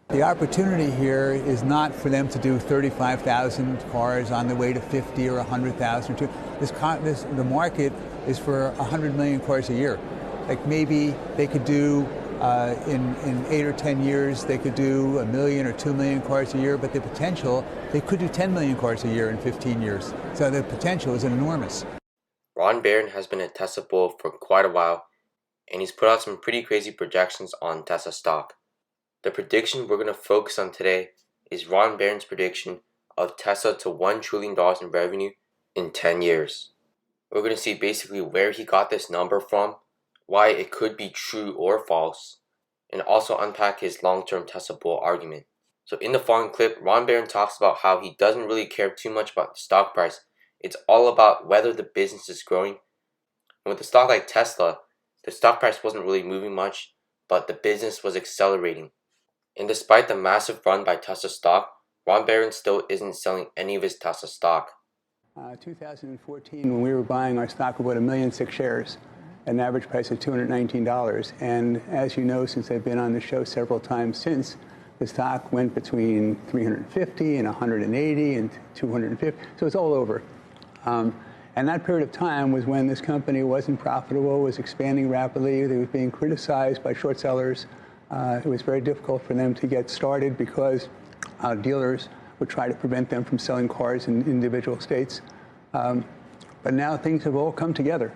The opportunity here is not for them to do 35,000 cars on the way to 50 or 100,000 or two. The market is for 100 million cars a year. Like maybe they could do in 8 or 10 years, they could do 1 million or 2 million cars a year, but the potential, they could do 10 million cars a year in 15 years. So the potential is enormous. Ron Barron has been a Tesla bull for quite a while, and he's put out some pretty crazy projections on Tesla stock. The prediction we're going to focus on today is Ron Barron's prediction of Tesla to $1 trillion in revenue in 10 years. We're going to see basically where he got this number from, why it could be true or false, and also unpack his long-term Tesla bull argument. So in the following clip, Ron Barron talks about how he doesn't really care too much about the stock price. It's all about whether the business is growing. And with a stock like Tesla, the stock price wasn't really moving much, but the business was accelerating. And despite the massive run by Tesla stock, Ron Barron still isn't selling any of his Tesla stock. 2014, when we were buying our stock, about 1,000,006 shares at an average price of $219. And as you know, since I've been on the show several times since, the stock went between 350 and 180 and 250. So it's all over. And that period of time was when this company wasn't profitable, was expanding rapidly. They was being criticized by short sellers. It was very difficult for them to get started because dealers would try to prevent them from selling cars in individual states. But now things have all come together.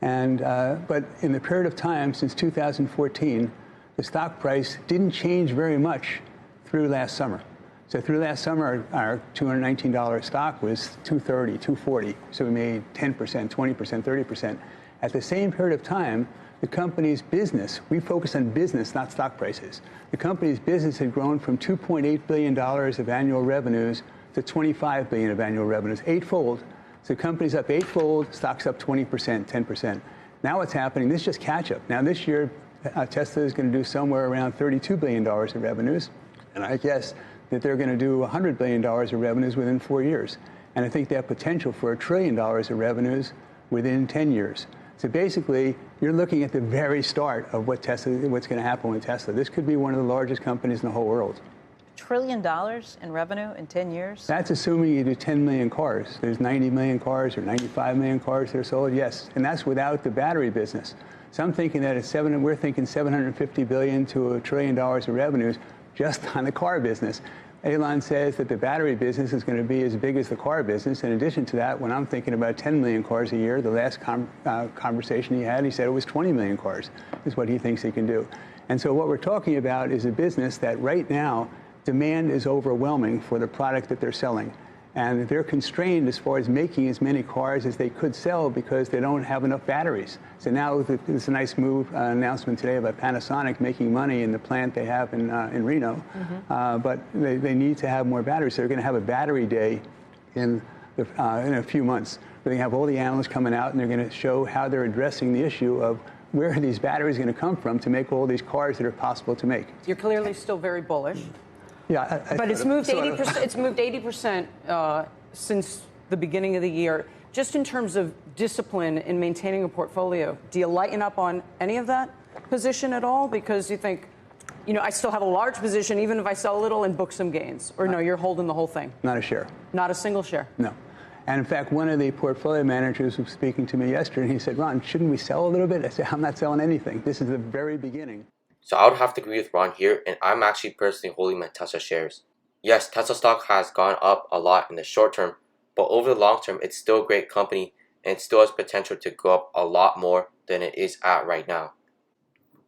And but in the period of time since 2014, the stock price didn't change very much through last summer. So through last summer, our $219 stock was $230, $240. So we made 10%, 20%, 30%. At the same period of time, the company's business, we focus on business, not stock prices. The company's business had grown from $2.8 billion of annual revenues to $25 billion of annual revenues, eightfold. So the company's up eightfold, stock's up 20%, 10%. Now what's happening, this is just catch up. Now this year, Tesla is going to do somewhere around $32 billion of revenues. And I guess that they're going to do $100 billion of revenues within 4 years. And I think they have potential for $1 trillion of revenues within 10 years. So basically, you're looking at the very start of what's going to happen with Tesla. This could be one of the largest companies in the whole world. $1 trillion in revenue in 10 years? That's assuming you do 10 million cars. There's 90 million cars or 95 million cars that are sold, yes. And that's without the battery business. So I'm thinking that we're thinking $750 billion to $1 trillion of revenues just on the car business. Elon says that the battery business is going to be as big as the car business. In addition to that, when I'm thinking about 10 million cars a year, the last conversation he had, he said it was 20 million cars is what he thinks he can do. And so what we're talking about is a business that right now, demand is overwhelming for the product that they're selling. And they're constrained as far as making as many cars as they could sell because they don't have enough batteries. So now there's a nice announcement today about Panasonic making money in the plant they have in Reno. Mm-hmm. But they need to have more batteries. So they're going to have a battery day in a few months. They're going to have all the analysts coming out and they're going to show how they're addressing the issue of where are these batteries going to come from to make all these cars that are possible to make. You're clearly still very bullish. Yeah, but it's moved 80%. It's moved 80% since the beginning of the year. Just in terms of discipline in maintaining a portfolio, do you lighten up on any of that position at all? Because you think, I still have a large position, even if I sell a little and book some gains. Or no, you're holding the whole thing. Not a share. Not a single share. No. And in fact, one of the portfolio managers was speaking to me yesterday, and he said, "Ron, shouldn't we sell a little bit?" I said, "I'm not selling anything. This is the very beginning." So I would have to agree with Ron here, and I'm actually personally holding my Tesla shares. Yes, Tesla stock has gone up a lot in the short term, but over the long term, it's still a great company, and it still has potential to go up a lot more than it is at right now.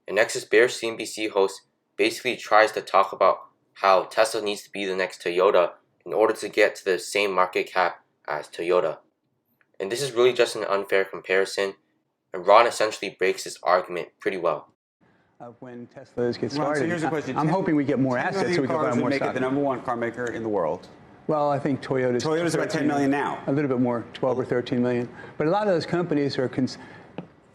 And next is Bear CNBC host basically tries to talk about how Tesla needs to be the next Toyota in order to get to the same market cap as Toyota. And this is really just an unfair comparison, and Ron essentially breaks this argument pretty well. Of when Teslas get started. So here's a question. I'm hoping we get more assets so we can buy more make stock. it the number one car maker in the world. Well, I think Toyota's about 10 million now. A little bit more, 12 or 13 million. But a lot of those companies are.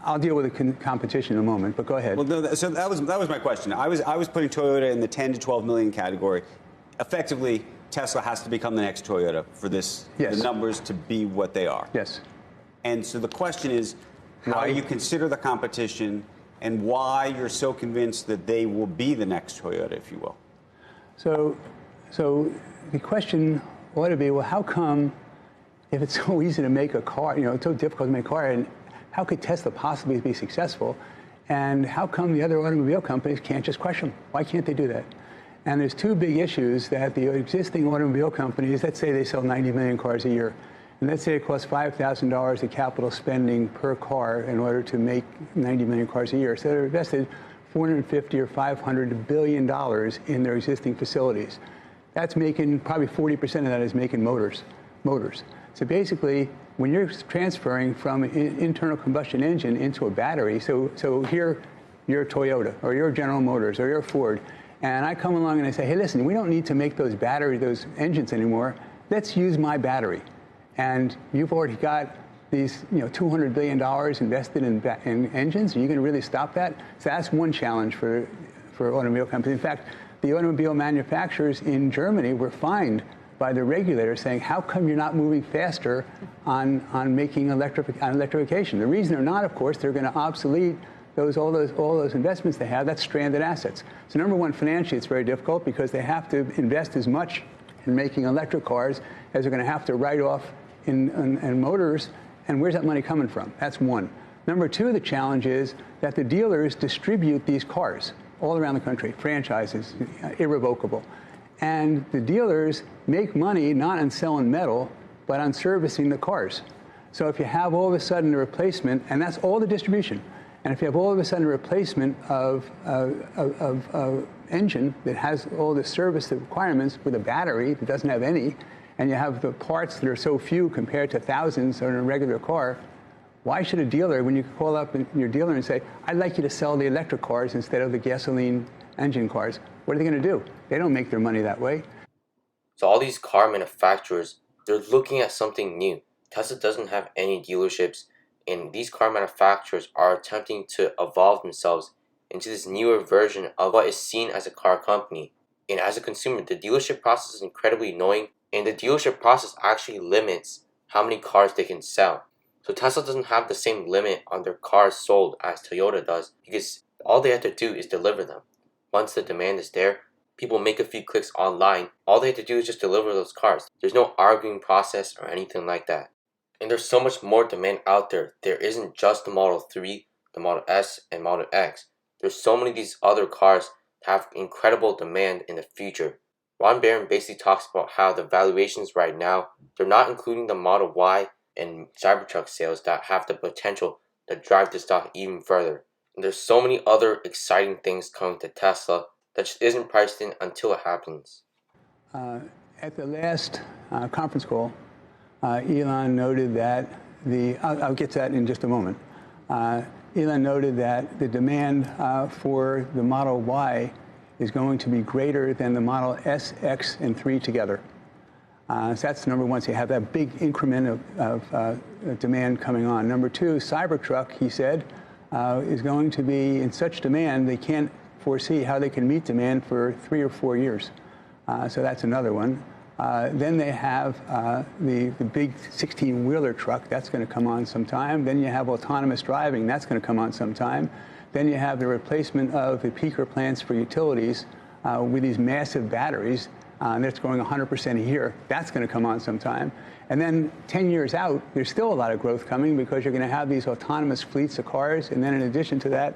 I'll deal with the competition in a moment. But go ahead. Well, no, so that was my question. I was putting Toyota in the 10 to 12 million category. Effectively, Tesla has to become the next Toyota for this. Yes. The numbers to be what they are. Yes. And so the question is, how you consider the competition and why you're so convinced that they will be the next Toyota, if you will. So, so the question ought to be, well, how come, if it's so easy to make a car, it's so difficult to make a car, and how could Tesla possibly be successful? And how come the other automobile companies can't just crush them? Why can't they do that? And there's two big issues that the existing automobile companies, let's say they sell 90 million cars a year, and let's say it costs $5,000 of capital spending per car in order to make 90 million cars a year. So they're invested $450 or $500 billion in their existing facilities. That's making, probably 40% of that is making motors. So basically, when you're transferring from an internal combustion engine into a battery, so here you're Toyota, or you're General Motors, or you're Ford, and I come along and I say, hey, listen, we don't need to make those engines anymore. Let's use my battery. And you've already got these, $200 billion invested in engines. Are you going to really stop that? So that's one challenge for automobile companies. In fact, the automobile manufacturers in Germany were fined by the regulators saying, how come you're not moving faster on making electrification? The reason they're not, of course, they're going to obsolete all those investments they have. That's stranded assets. So number one, financially, it's very difficult because they have to invest as much in making electric cars as they're going to have to write off in motors. And where's that money coming from? That's one. Number two, the challenge is that the dealers distribute these cars all around the country, franchises, irrevocable. And the dealers make money not on selling metal, but on servicing the cars. So if you have all of a sudden a replacement, and that's all the distribution, and if you have all of a sudden a replacement of engine that has all the service requirements with a battery that doesn't have any, and you have the parts that are so few compared to thousands on a regular car, why should a dealer, when you call up your dealer and say, I'd like you to sell the electric cars instead of the gasoline engine cars, what are they going to do? They don't make their money that way. So all these car manufacturers, they're looking at something new. Tesla doesn't have any dealerships, and these car manufacturers are attempting to evolve themselves into this newer version of what is seen as a car company. And as a consumer, the dealership process is incredibly annoying, and the dealership process actually limits how many cars they can sell. So Tesla doesn't have the same limit on their cars sold as Toyota does, because all they have to do is deliver them. Once the demand is there, people make a few clicks online. All they have to do is just deliver those cars. There's no arguing process or anything like that. And there's so much more demand out there. There isn't just the Model 3, the Model S, and Model X. There's so many of these other cars that have incredible demand in the future. Ron Barron basically talks about how the valuations right now, they're not including the Model Y and Cybertruck sales that have the potential to drive the stock even further. And there's so many other exciting things coming to Tesla that just isn't priced in until it happens. At the last conference call, Elon noted that I'll get to that in just a moment. Elon noted that the demand for the Model Y is going to be greater than the Model S, X, and 3 together. So that's number one. So you have that big increment of demand coming on. Number two, Cybertruck, he said, is going to be in such demand they can't foresee how they can meet demand for 3 or 4 years. So that's another one. Then they have the big 16-wheeler truck. That's going to come on sometime. Then you have autonomous driving. That's going to come on sometime. Then you have the replacement of the peaker plants for utilities with these massive batteries. That's growing 100% a year. That's going to come on sometime. And then 10 years out, there's still a lot of growth coming because you're going to have these autonomous fleets of cars. And then in addition to that,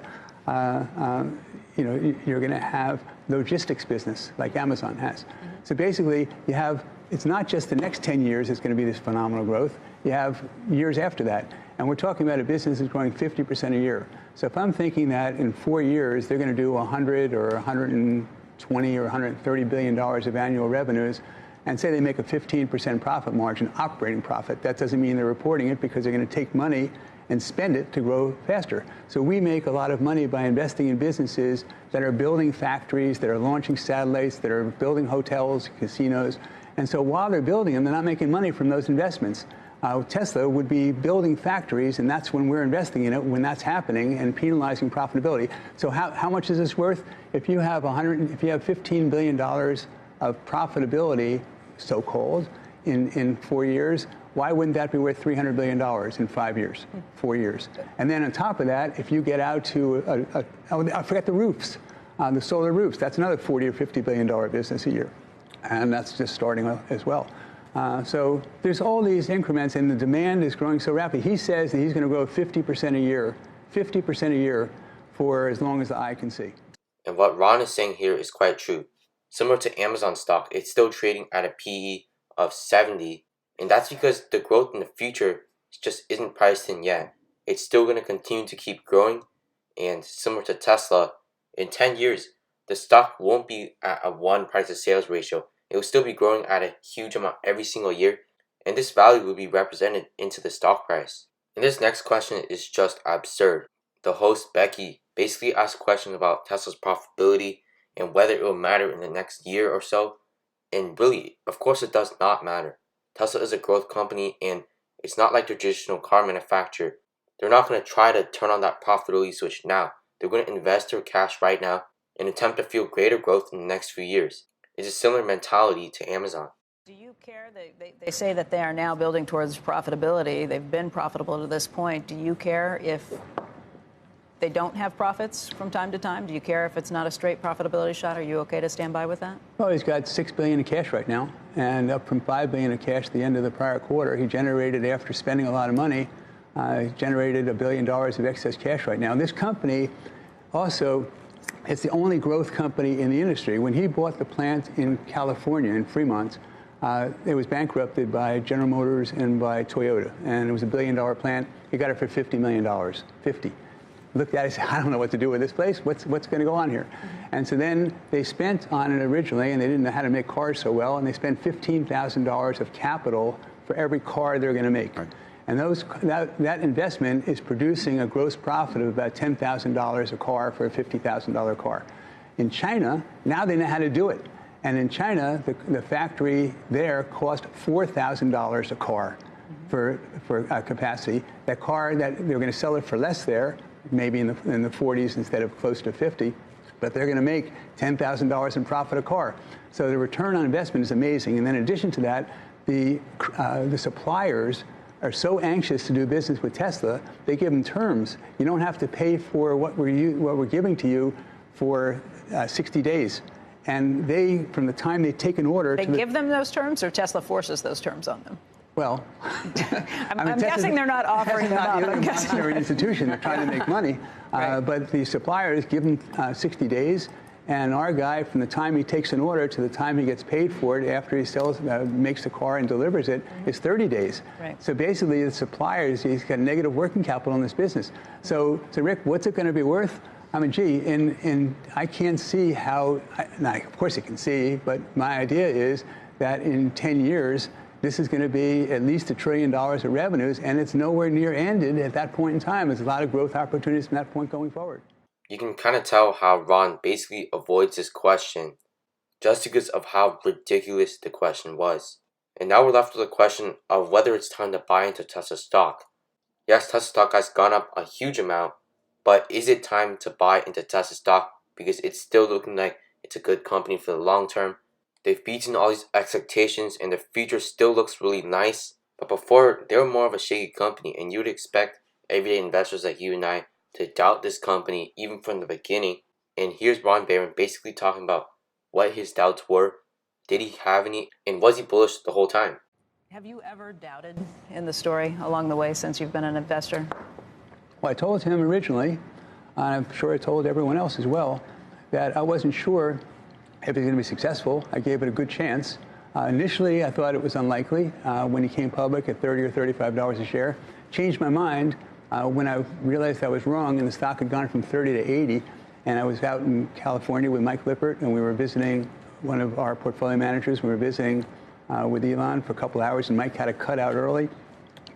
you're going to have logistics business like Amazon has. So basically, you have, it's not just the next 10 years that's going to be this phenomenal growth. You have years after that. And we're talking about a business that's growing 50% a year. So if I'm thinking that in 4 years, they're going to do 100 or 120 or 130 billion dollars of annual revenues, and say they make a 15% profit margin, operating profit, that doesn't mean they're reporting it because they're going to take money and spend it to grow faster. So we make a lot of money by investing in businesses that are building factories, that are launching satellites, that are building hotels, casinos. And so while they're building them, they're not making money from those investments. Tesla would be building factories, and that's when we're investing in it, when that's happening, and penalizing profitability. So how much is this worth? If you have $15 billion of profitability, so-called, in 4 years, why wouldn't that be worth $300 billion in 5 years, 4 years? And then on top of that, if you get out to, I forgot the roofs. The solar roofs, that's another $40 or $50 billion business a year. And that's just starting as well. So there's all these increments, and the demand is growing so rapidly. He says that he's going to grow 50% a year, 50% a year for as long as the eye can see. And what Ron is saying here is quite true. Similar to Amazon stock, it's still trading at a PE of 70, and that's because the growth in the future just isn't priced in yet. It's still going to continue to keep growing, and similar to Tesla, in 10 years, the stock won't be at a 1 price to sales ratio. It will still be growing at a huge amount every single year, and this value will be represented into the stock price. And this next question is just absurd. The host, Becky, basically asked a question about Tesla's profitability and whether it will matter in the next year or so. And really, of course it does not matter. Tesla is a growth company, and it's not like the traditional car manufacturer. They're not going to try to turn on that profitability switch now. They're going to invest their cash right now and attempt to fuel greater growth in the next few years. It's a similar mentality to Amazon. Do you care? They say that they are now building towards profitability. They've been profitable to this point. Do you care if they don't have profits from time to time? Do you care if it's not a straight profitability shot? Are you okay to stand by with that? Well, he's got $6 billion in cash right now, and up from $5 billion in cash at the end of the prior quarter. He generated, after spending a lot of money, generated $1 billion of excess cash right now. And this company also, it's the only growth company in the industry. When he bought the plant in California, in Fremont, it was bankrupted by General Motors and by Toyota, and it was $1 billion plant. He got it for $50 million, 50. Looked at it and said, I don't know what to do with this place. What's going to go on here? And so then they spent on it originally, and they didn't know how to make cars so well, and they spent $15,000 of capital for every car they're going to make. Right. And that investment is producing a gross profit of about $10,000 a car for a $50,000 car. In China, now they know how to do it. And in China, the factory there cost $4,000 a car for capacity. That car, that they're going to sell it for less there, maybe in the 40s instead of close to 50, but they're going to make $10,000 in profit a car. So the return on investment is amazing. And then in addition to that, the suppliers are so anxious to do business with Tesla, they give them terms. You don't have to pay for what we're giving to you for 60 days. And they, from the time they take an order, they give them those terms, or Tesla forces those terms on them? Well, I'm guessing they're not offering them up. They're a monetary institution. They're trying to make money. Right. But the suppliers give them 60 days. And our guy, from the time he takes an order to the time he gets paid for it, after he makes the car and delivers it, is 30 days. Right. So basically, the suppliers, he's got negative working capital in this business. So Rick, what's it going to be worth? I mean, gee, I can't see how, of course you can see, but my idea is that in 10 years, this is going to be at least $1 trillion of revenues, and it's nowhere near ended at that point in time. There's a lot of growth opportunities from that point going forward. You can kind of tell how Ron basically avoids this question just because of how ridiculous the question was. And now we're left with the question of whether it's time to buy into Tesla stock. Yes, Tesla stock has gone up a huge amount, but is it time to buy into Tesla stock because it's still looking like it's a good company for the long term? They've beaten all these expectations and the future still looks really nice. But before, they were more of a shaky company, and you would expect everyday investors like you and I to doubt this company even from the beginning. And here's Ron Barron basically talking about what his doubts were. Did he have any? And was he bullish the whole time? Have you ever doubted in the story along the way since you've been an investor? Well, I told him originally, and I'm sure I told everyone else as well, that I wasn't sure if it was going to be successful. I gave it a good chance. Initially, I thought it was unlikely when he came public at $30 or $35 a share. Changed my mind when I realized I was wrong and the stock had gone from 30 to 80. And I was out in California with Mike Lippert, and we were visiting one of our portfolio managers. We were visiting with Elon for a couple hours, and Mike had to cut out early.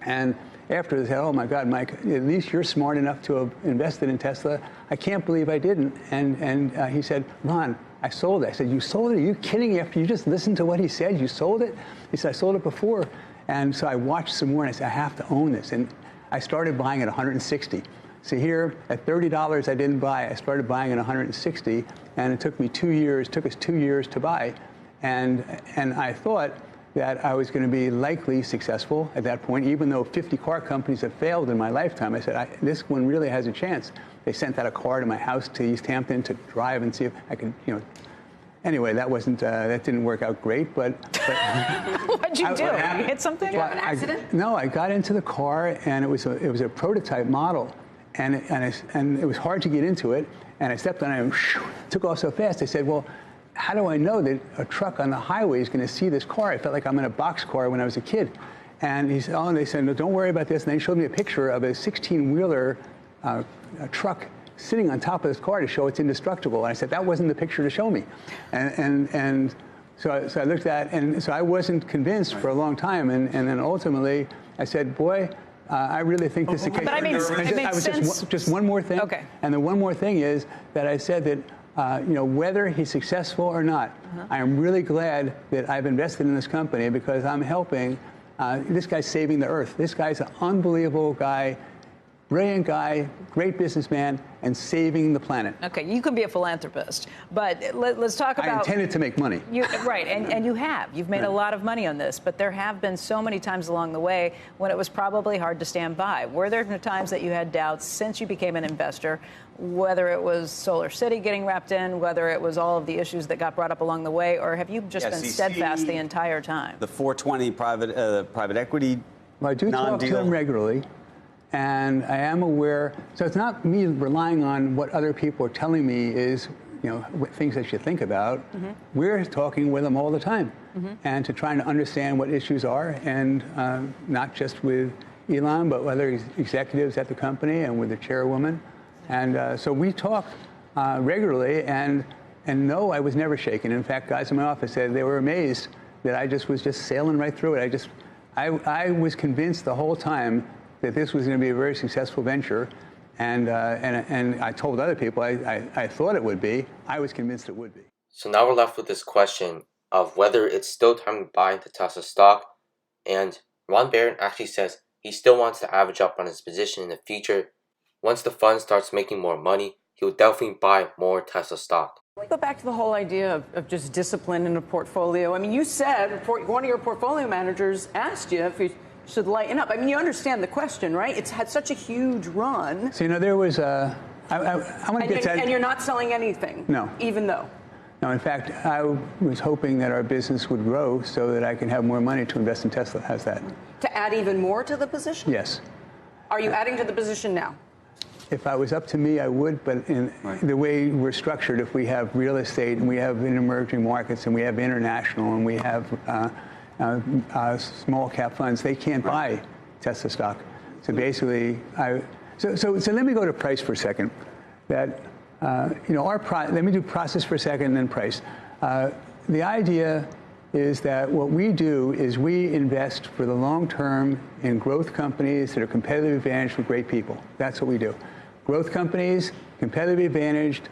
And after they said, oh my God, Mike, at least you're smart enough to have invested in Tesla. I can't believe I didn't. And he said, Ron, I sold it. I said, you sold it? Are you kidding? After you just listened to what he said, you sold it? He said, I sold it before. And so I watched some more, and I said, I have to own this. And I started buying at 160. So here, at $30, I didn't buy. I started buying at 160, and it took me 2 years. Took us 2 years to buy. And I thought that I was going to be likely successful at that point, even though 50 car companies have failed in my lifetime. I said, this one really has a chance. They sent out a car to my house to East Hampton to drive and see if I could, Anyway, that didn't work out great, but What'd you do? You hit something? Did you have an accident? No, I got into the car, and it was a prototype model, and it was hard to get into it, and I stepped on it and took off so fast. I said, well, how do I know that a truck on the highway is going to see this car? I felt like I'm in a boxcar when I was a kid. And he said, and they said, no, don't worry about this. And they showed me a picture of a 16-wheeler truck sitting on top of this car to show it's indestructible. And I said, that wasn't the picture to show me. And so I looked at, and so I wasn't convinced for a long time. And then ultimately, I said, boy, I really think this is the case. But it makes sense. Just one more thing. Okay. And the one more thing is that I said that, whether he's successful or not, I am really glad that I've invested in this company because I'm helping. This guy's saving the earth. This guy's an unbelievable guy, brilliant guy, great businessman, and saving the planet. Okay, you could be a philanthropist, but let's talk about... I intended to make money. Right, and you have. You've made a lot of money on this, but there have been so many times along the way when it was probably hard to stand by. Were there times that you had doubts since you became an investor, whether it was Solar City getting wrapped in, whether it was all of the issues that got brought up along the way, or have you just been steadfast the entire time? The 420 private equity Well, I do talk to them regularly. And I am aware, so it's not me relying on what other people are telling me is, things I should think about. Mm-hmm. We're talking with them all the time, and to trying to understand what issues are, and not just with Elon, but with other executives at the company and with the chairwoman. And so we talk regularly, and no, I was never shaken. In fact, guys in my office said they were amazed that I was sailing right through it. I was convinced the whole time that this was going to be a very successful venture, and I told other people I thought it would be. I was convinced it would be. So now we're left with this question of whether it's still time to buy into Tesla stock, and Ron Barron actually says he still wants to average up on his position in the future. Once the fund starts making more money, he will definitely buy more Tesla stock. Go back to the whole idea of just discipline in a portfolio. I mean, you said one of your portfolio managers asked you if you should lighten up. I mean, you understand the question, right? It's had such a huge run. So, there was a... I want to get that. And you're not selling anything? No. Even though? No, in fact, I was hoping that our business would grow so that I can have more money to invest in Tesla. How's that? To add even more to the position? Yes. Are you adding to the position now? If I was up to me, I would, but in the way we're structured, if we have real estate and we have in emerging markets and we have international and we have small cap funds, they can't buy Tesla stock. So basically, so let me go to price for a second. That let me do process for a second and then price. The idea is that what we do is we invest for the long term in growth companies that are competitively advantaged with great people. That's what we do. Growth companies, competitively advantaged,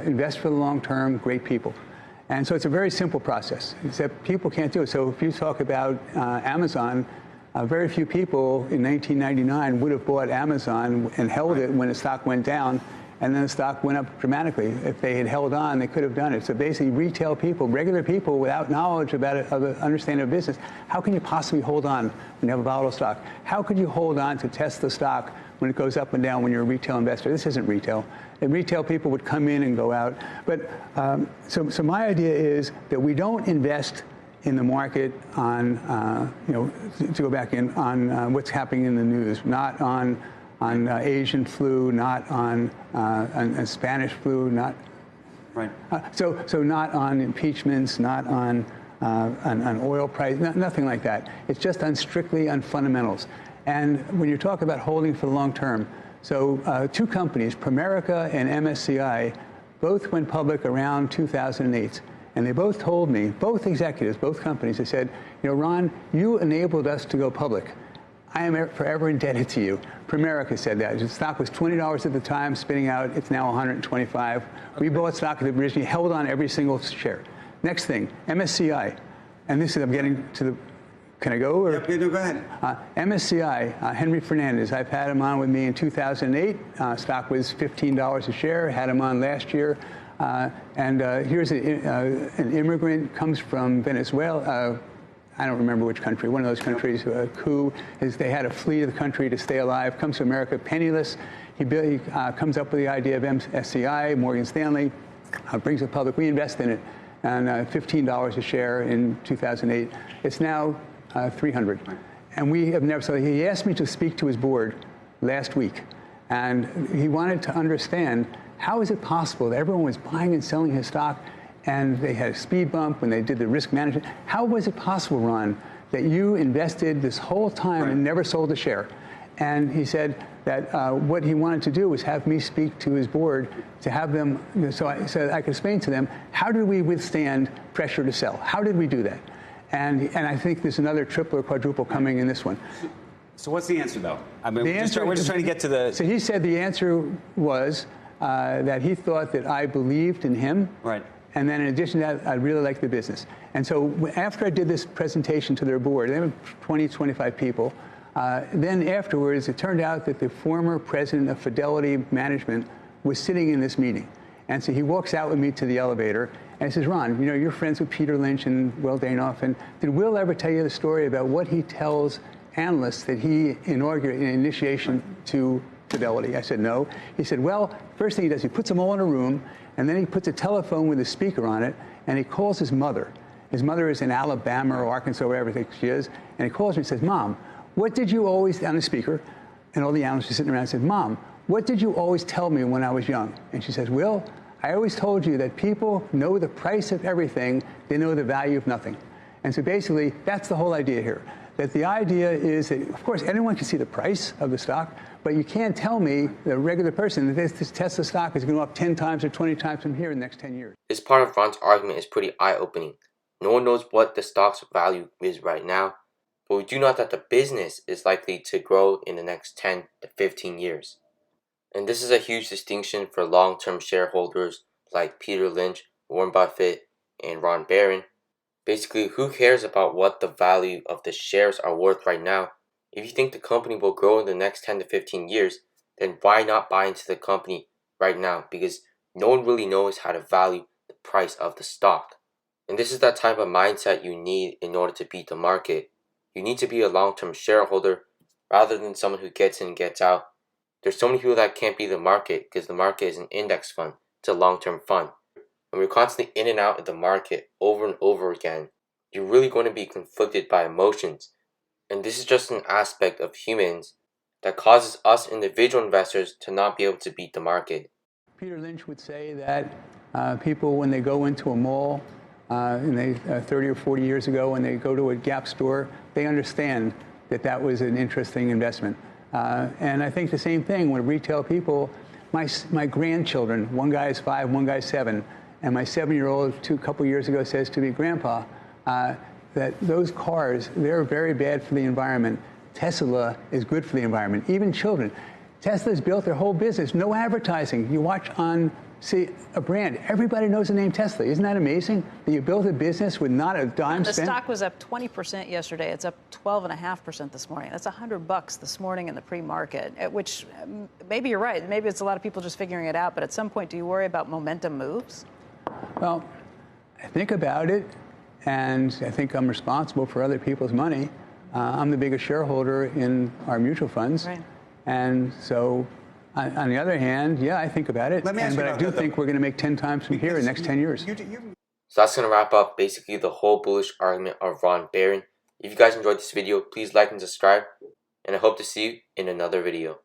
invest for the long term, great people. And so it's a very simple process, except people can't do it. So if you talk about Amazon, very few people in 1999 would have bought Amazon and held it when the stock went down, and then the stock went up dramatically. If they had held on, they could have done it. So basically, retail people, regular people without knowledge about it, of understanding of business, how can you possibly hold on when you have a volatile stock? How could you hold on to Tesla stock when it goes up and down when you're a retail investor? This isn't retail. And retail people would come in and go out. But so my idea is that we don't invest in the market on, to go back in, on what's happening in the news, not on Asian flu, not on Spanish flu, not right. So not on impeachments, not on oil price, nothing like that. It's just strictly on fundamentals. And when you talk about holding for the long term, so two companies, Primerica and MSCI, both went public around 2008. And they both told me, both executives, both companies, they said, Ron, you enabled us to go public. I am forever indebted to you. Primerica said that. The stock was $20 at the time, spinning out, it's now $125. Okay. We bought stock at the originally, held on every single share. Next thing, MSCI. And this is, I'm getting to the, can I go? Or? Yep, no, go ahead. MSCI, Henry Fernandez, I've had him on with me in 2008. Stock was $15 a share, had him on last year. Here's an immigrant, comes from Venezuela. I don't remember which country, one of those countries, coup, they had to flee the country to stay alive, comes to America penniless. He comes up with the idea of MSCI, Morgan Stanley, brings it public. We invest in it, and $15 a share in 2008. It's now 300. And we have never, so he asked me to speak to his board last week, and he wanted to understand how is it possible that everyone was buying and selling his stock, and they had a speed bump when they did the risk management. How was it possible, Ron, that you invested this whole time and never sold a share? And he said that what he wanted to do was have me speak to his board to have them, so I could explain to them, how did we withstand pressure to sell? How did we do that? And I think there's another triple or quadruple coming in this one. So what's the answer, though? I mean, we're just trying to get to the... So he said the answer was that he thought that I believed in him. Right. And then in addition to that, I really liked the business. And so after I did this presentation to their board, they were 20, 25 people, then afterwards, it turned out that the former president of Fidelity Management was sitting in this meeting. And so he walks out with me to the elevator, and he says, Ron, you know, you're friends with Peter Lynch and Will Danoff, and did Will ever tell you the story about what he tells analysts that he inaugurated an initiation to Fidelity? I said, no. He said, well, first thing he does, he puts them all in a room, and then he puts a telephone with a speaker on it, and he calls his mother. His mother is in Alabama or Arkansas, wherever I think she is, and he calls her and says, Mom, what did you always, on the speaker, and all the analysts are sitting around and said, Mom, what did you always tell me when I was young? And she says, Will, I always told you that people know the price of everything, they know the value of nothing. And so basically, that's the whole idea here. That the idea is that, of course, anyone can see the price of the stock, but you can't tell me, the regular person, that this Tesla stock is going to go up 10 times or 20 times from here in the next 10 years. This part of Ron's argument is pretty eye-opening. No one knows what the stock's value is right now, but we do know that the business is likely to grow in the next 10 to 15 years. And this is a huge distinction for long-term shareholders like Peter Lynch, Warren Buffett, and Ron Barron. Basically, who cares about what the value of the shares are worth right now? If you think the company will grow in the next 10 to 15 years, then why not buy into the company right now? Because no one really knows how to value the price of the stock. And this is that type of mindset you need in order to beat the market. You need to be a long-term shareholder rather than someone who gets in and gets out. There's so many people that can't be the market because the market is an index fund. It's a long-term fund. And we're constantly in and out of the market over and over again. You're really going to be conflicted by emotions. And this is just an aspect of humans that causes us individual investors to not be able to beat the market. Peter Lynch would say that people, when they go into a mall, 30 or 40 years ago, when they go to a Gap store, they understand that that was an interesting investment. And I think the same thing with retail people. My grandchildren, one guy is 5, one guy is 7, and my 7-year-old a couple years ago says to me, Grandpa, that those cars, they're very bad for the environment. Tesla is good for the environment, even children. Tesla's built their whole business, no advertising. You watch on, see, a brand, everybody knows the name Tesla. Isn't that amazing? That you built a business with not a dime spent? The stock was up 20% yesterday. It's up 12.5% this morning. That's $100 this morning in the pre-market, which maybe you're right. Maybe it's a lot of people just figuring it out. But at some point, do you worry about momentum moves? Well, I think about it, and I think I'm responsible for other people's money. I'm the biggest shareholder in our mutual funds. Right. And so, on the other hand, yeah, I think about it. But I do think we're going to make 10 times from here in the next 10 years. So that's going to wrap up basically the whole bullish argument of Ron Barron. If you guys enjoyed this video, please like and subscribe. And I hope to see you in another video.